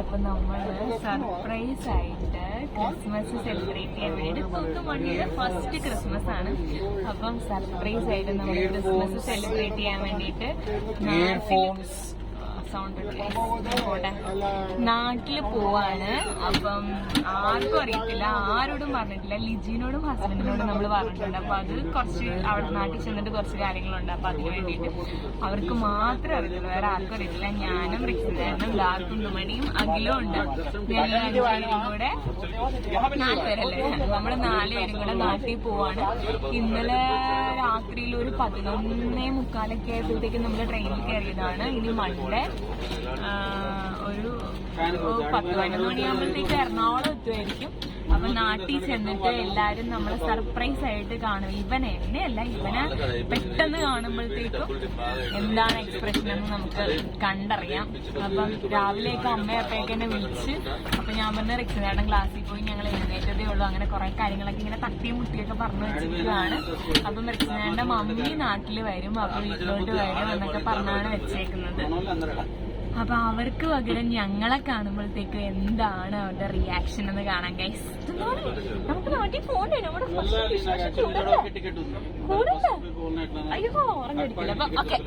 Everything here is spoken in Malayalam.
അപ്പൊ നമ്മള് സർപ്രൈസ് ആയിട്ട് ക്രിസ്മസ് സെലിബ്രേറ്റ് ചെയ്യാൻ വേണ്ടി പുതുമണിയുടെ ഫസ്റ്റ് ക്രിസ്മസ് ആണ്. അപ്പം സർപ്രൈസ് ആയിട്ട് നമ്മൾ ക്രിസ്മസ് സെലിബ്രേറ്റ് ചെയ്യാൻ വേണ്ടിട്ട് നാട്ടില് പോവാണ്. അപ്പം ആർക്കും അറിയത്തില്ല, ആരോടും പറഞ്ഞിട്ടില്ല. ലിജിനോടും ഹസ്ബൻഡിനോടും നമ്മൾ പറഞ്ഞിട്ടുണ്ട്. അപ്പൊ അത് കുറച്ച് അവിടെ നാട്ടിൽ ചെന്നിട്ട് കുറച്ച് കാര്യങ്ങളുണ്ട്. അപ്പൊ അതിന് വേണ്ടിയിട്ട് അവർക്ക് മാത്രമേ അറിയത്തുള്ളൂ, വേറെ ആർക്കും അറിയത്തില്ല. ഞാനും റിക്സിനും ദാത്തുണ്ടുമണിയും അഖിലും ഉണ്ട്. ഞങ്ങൾ 5 പേരും കൂടെ 4 പേരല്ലേ, നമ്മള് 4 പേരും കൂടെ നാട്ടിൽ പോവാണ്. ഇന്നലെ രാത്രിയിൽ ഒരു 11:45 ആയപ്പോഴത്തേക്ക് നമ്മള് ട്രെയിനിൽ കയറിയതാണ്. ഇനി മൺഡേ ഒരു 10-11 മണിയാകുമ്പോഴത്തേക്ക് എറണാകുളം എത്തുമായിരിക്കും. അപ്പൊ നാട്ടിൽ ചെന്നിട്ട് എല്ലാരും നമ്മളെ സർപ്രൈസ് ആയിട്ട് കാണും. എന്നെയല്ല, ഇവനെ പെട്ടെന്ന് കാണുമ്പോഴത്തേക്കും എന്താണ് എക്സ്പ്രഷൻ എന്ന് നമുക്ക് കണ്ടറിയാം. അപ്പം രാവിലെയൊക്കെ അമ്മയപ്പയൊക്കെ എന്നെ വിളിച്ച്, അപ്പൊ ഞാൻ പറഞ്ഞ റിക്സിനേട്ടൻ ക്ലാസ്സിൽ പോയി, ഞങ്ങൾ എഴുന്നേറ്റതേ ഉള്ളൂ. അങ്ങനെ കുറെ കാര്യങ്ങളൊക്കെ ഇങ്ങനെ തട്ടിയും മുട്ടിയൊക്കെ പറഞ്ഞു വെച്ചിരിക്കുകയാണ്. അപ്പം റിക്സിനേട്ടന്റെ മമ്മി നാട്ടില് വരും, അപ്പൊ വീട്ടിലോട്ട് വരും എന്നൊക്കെ പറഞ്ഞാണ് വെച്ചേക്കുന്നത്. അപ്പൊ അവർക്ക് പകരം ഞങ്ങളെ കാണുമ്പോഴത്തേക്ക് എന്താണ് അവരുടെ റിയാക്ഷൻ എന്ന് കാണാൻ ഗൈസ്. നമുക്ക് നാട്ടിൽ പോകണ്ടേ, നമ്മുടെ അയ്യോ ഓർമ്മ എടുക്കില്ല. അപ്പൊ ഓക്കെ.